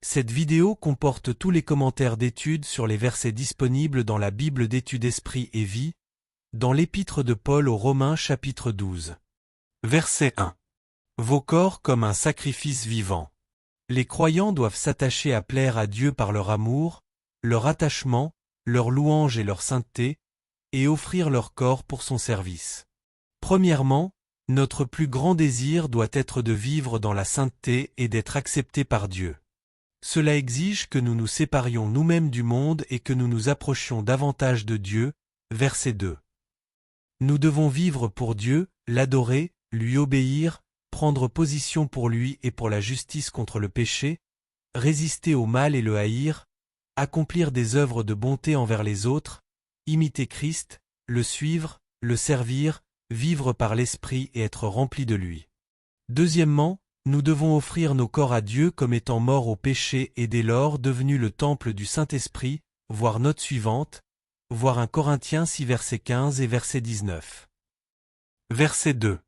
Cette vidéo comporte tous les commentaires d'études sur les versets disponibles dans la Bible d'études Esprit et Vie, dans l'Épître de Paul aux Romains chapitre 12. Verset 1. Vos corps comme un sacrifice vivant. Les croyants doivent s'attacher à plaire à Dieu par leur amour, leur attachement, leur louange et leur sainteté, et offrir leur corps pour son service. Premièrement, notre plus grand désir doit être de vivre dans la sainteté et d'être accepté par Dieu. Cela exige que nous nous séparions nous-mêmes du monde et que nous nous approchions davantage de Dieu. Verset 2. Nous devons vivre pour Dieu, l'adorer, lui obéir, prendre position pour lui et pour la justice contre le péché, résister au mal et le haïr, accomplir des œuvres de bonté envers les autres, imiter Christ, le suivre, le servir, vivre par l'Esprit et être rempli de lui. Deuxièmement, nous devons offrir nos corps à Dieu comme étant morts au péché et dès lors devenus le temple du Saint-Esprit, voir note suivante, voir 1 Corinthiens 6 verset 15 et verset 19. Verset 2.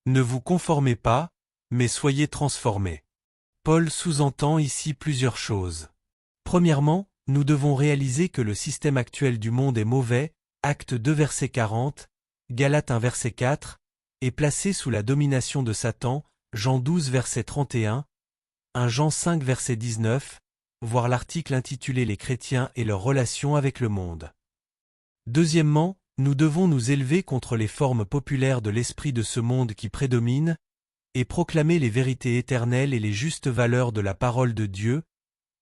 Ne vous conformez pas, mais soyez transformés. Paul sous-entend ici plusieurs choses. Premièrement, nous devons réaliser que le système actuel du monde est mauvais, Actes 2 verset 40, Galates 1 verset 4, est placé sous la domination de Satan, Jean 12 verset 31, 1 Jean 5 verset 19, voir l'article intitulé Les chrétiens et leurs relations avec le monde. Deuxièmement, nous devons nous élever contre les formes populaires de l'esprit de ce monde qui prédomine, et proclamer les vérités éternelles et les justes valeurs de la parole de Dieu,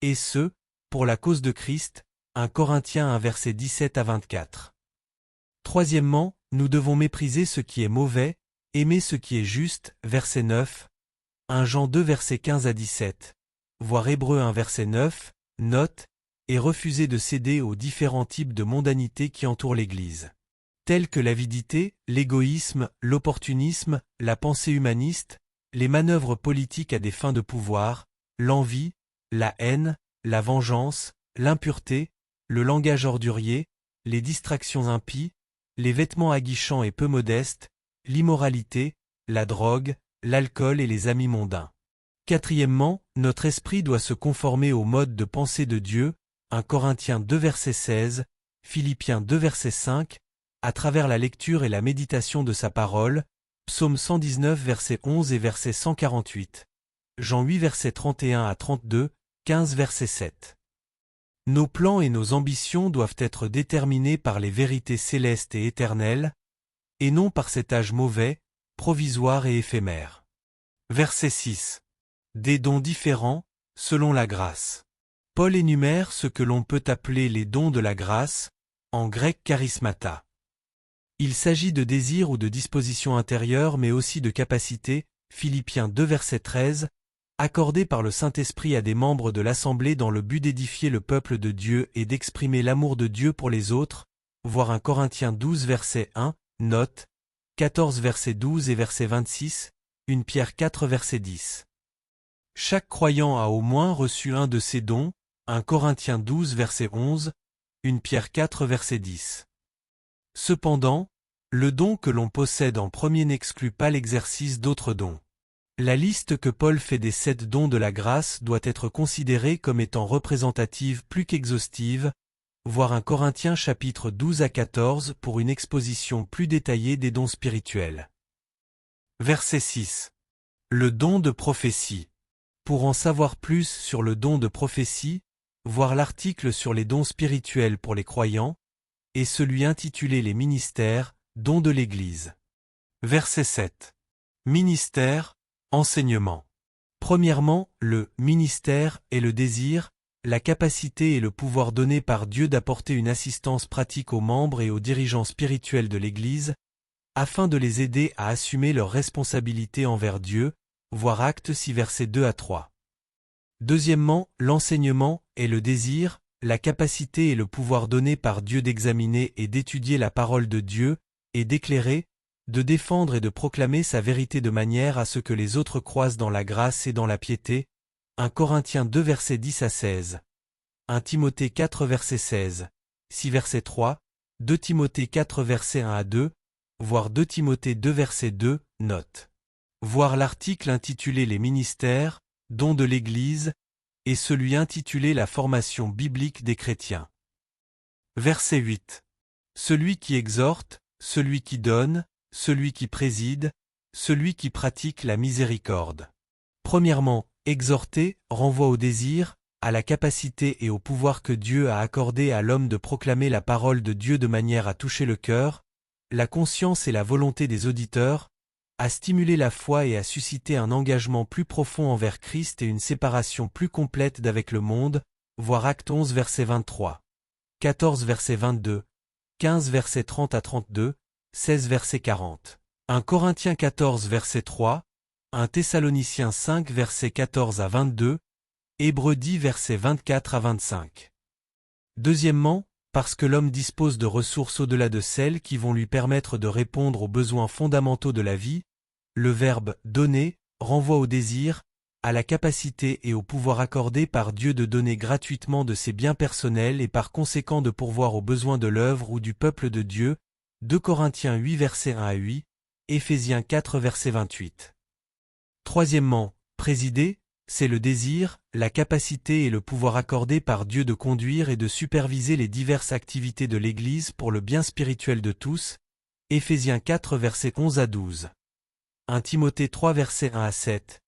et ce, pour la cause de Christ, 1 Corinthiens 1 verset 17 à 24. Troisièmement, nous devons mépriser ce qui est mauvais, aimer ce qui est juste, verset 9, 1 Jean 2 verset 15 à 17, voir Hébreux 1 verset 9, note, et refuser de céder aux différents types de mondanité qui entourent l'Église, tels que l'avidité, l'égoïsme, l'opportunisme, la pensée humaniste, les manœuvres politiques à des fins de pouvoir, l'envie, la haine, la vengeance, l'impureté, le langage ordurier, les distractions impies, les vêtements aguichants et peu modestes, l'immoralité, la drogue, l'alcool et les amis mondains. Quatrièmement, notre esprit doit se conformer au mode de pensée de Dieu, 1 Corinthiens 2 verset 16, Philippiens 2 verset 5, à travers la lecture et la méditation de sa parole, Psaume 119 verset 11 et verset 148, Jean 8 verset 31 à 32, 15 verset 7. Nos plans et nos ambitions doivent être déterminés par les vérités célestes et éternelles, et non par cet âge mauvais, provisoire et éphémère. Verset 6. Des dons différents, selon la grâce. Paul énumère ce que l'on peut appeler les dons de la grâce, en grec charismata. Il s'agit de désirs ou de dispositions intérieures mais aussi de capacités, Philippiens 2 verset 13, accordés par le Saint-Esprit à des membres de l'Assemblée dans le but d'édifier le peuple de Dieu et d'exprimer l'amour de Dieu pour les autres, voir 1 Corinthiens 12 verset 1, note, 14 verset 12 et verset 26, 1 Pierre 4 verset 10. Chaque croyant a au moins reçu un de ces dons, 1 Corinthiens 12 verset 11, 1 Pierre 4 verset 10. Cependant, le don que l'on possède en premier n'exclut pas l'exercice d'autres dons. La liste que Paul fait des 7 dons de la grâce doit être considérée comme étant représentative plus qu'exhaustive, voir 1 Corinthiens chapitre 12 à 14 pour une exposition plus détaillée des dons spirituels. Verset 6. Le don de prophétie. Pour en savoir plus sur le don de prophétie, voir l'article sur les dons spirituels pour les croyants, et celui intitulé Les ministères, dons de l'Église. Verset 7. Ministère, enseignement. Premièrement, le ministère est le désir, la capacité et le pouvoir donné par Dieu d'apporter une assistance pratique aux membres et aux dirigeants spirituels de l'Église, afin de les aider à assumer leurs responsabilités envers Dieu, voir Actes 6 versets 2 à 3. Deuxièmement, l'enseignement est le désir, la capacité et le pouvoir donné par Dieu d'examiner et d'étudier la parole de Dieu, et d'éclairer, de défendre et de proclamer sa vérité de manière à ce que les autres croissent dans la grâce et dans la piété, 1 Corinthiens 2 versets 10 à 16, 1 Timothée 4 verset 16, 6 verset 3, 2 Timothée 4 verset 1 à 2, voir 2 Timothée 2 verset 2, note. Voir l'article intitulé Les ministères, dons de l'Église, et celui intitulé La formation biblique des chrétiens. Verset 8. Celui qui exhorte, celui qui donne, celui qui préside, celui qui pratique la miséricorde. Premièrement, exhorter renvoie au désir, à la capacité et au pouvoir que Dieu a accordé à l'homme de proclamer la parole de Dieu de manière à toucher le cœur, la conscience et la volonté des auditeurs, à stimuler la foi et à susciter un engagement plus profond envers Christ et une séparation plus complète d'avec le monde, voir Actes 11 verset 23, 14 verset 22, 15 verset 30 à 32, 16 verset 40, 1 Corinthiens 14 verset 3, 1 Thessaloniciens 5 verset 14 à 22, Hébreux 10 verset 24 à 25. Deuxièmement, parce que l'homme dispose de ressources au-delà de celles qui vont lui permettre de répondre aux besoins fondamentaux de la vie, le verbe « donner » renvoie au désir, à la capacité et au pouvoir accordé par Dieu de donner gratuitement de ses biens personnels et par conséquent de pourvoir aux besoins de l'œuvre ou du peuple de Dieu, 2 Corinthiens 8 verset 1 à 8, Éphésiens 4 verset 28. Troisièmement, présider, c'est le désir, la capacité et le pouvoir accordé par Dieu de conduire et de superviser les diverses activités de l'Église pour le bien spirituel de tous, Éphésiens 4 versets 11 à 12. 1 Timothée 3 versets 1 à 7,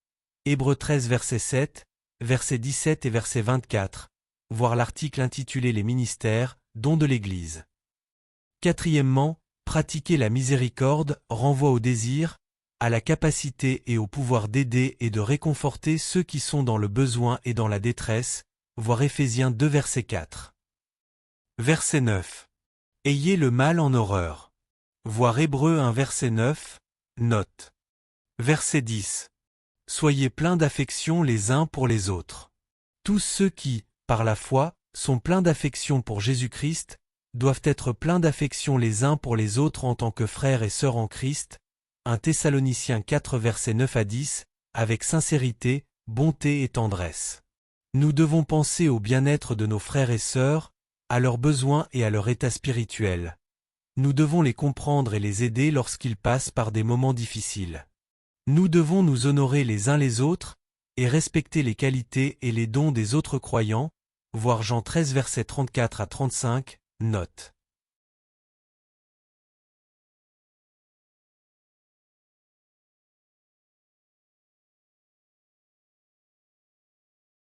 Hébreux 13 verset 7, verset 17 et verset 24, voir l'article intitulé Les ministères, dons de l'Église. Quatrièmement, pratiquer la miséricorde renvoie au désir, à la capacité et au pouvoir d'aider et de réconforter ceux qui sont dans le besoin et dans la détresse, voir Éphésiens 2 verset 4. Verset 9. Ayez le mal en horreur. Voir Hébreux 1 verset 9, note. Verset 10. Soyez pleins d'affection les uns pour les autres. Tous ceux qui, par la foi, sont pleins d'affection pour Jésus-Christ, doivent être pleins d'affection les uns pour les autres en tant que frères et sœurs en Christ, 1 Thessaloniciens 4 versets 9 à 10, avec sincérité, bonté et tendresse. Nous devons penser au bien-être de nos frères et sœurs, à leurs besoins et à leur état spirituel. Nous devons les comprendre et les aider lorsqu'ils passent par des moments difficiles. Nous devons nous honorer les uns les autres, et respecter les qualités et les dons des autres croyants, voir Jean 13 versets 34 à 35, note.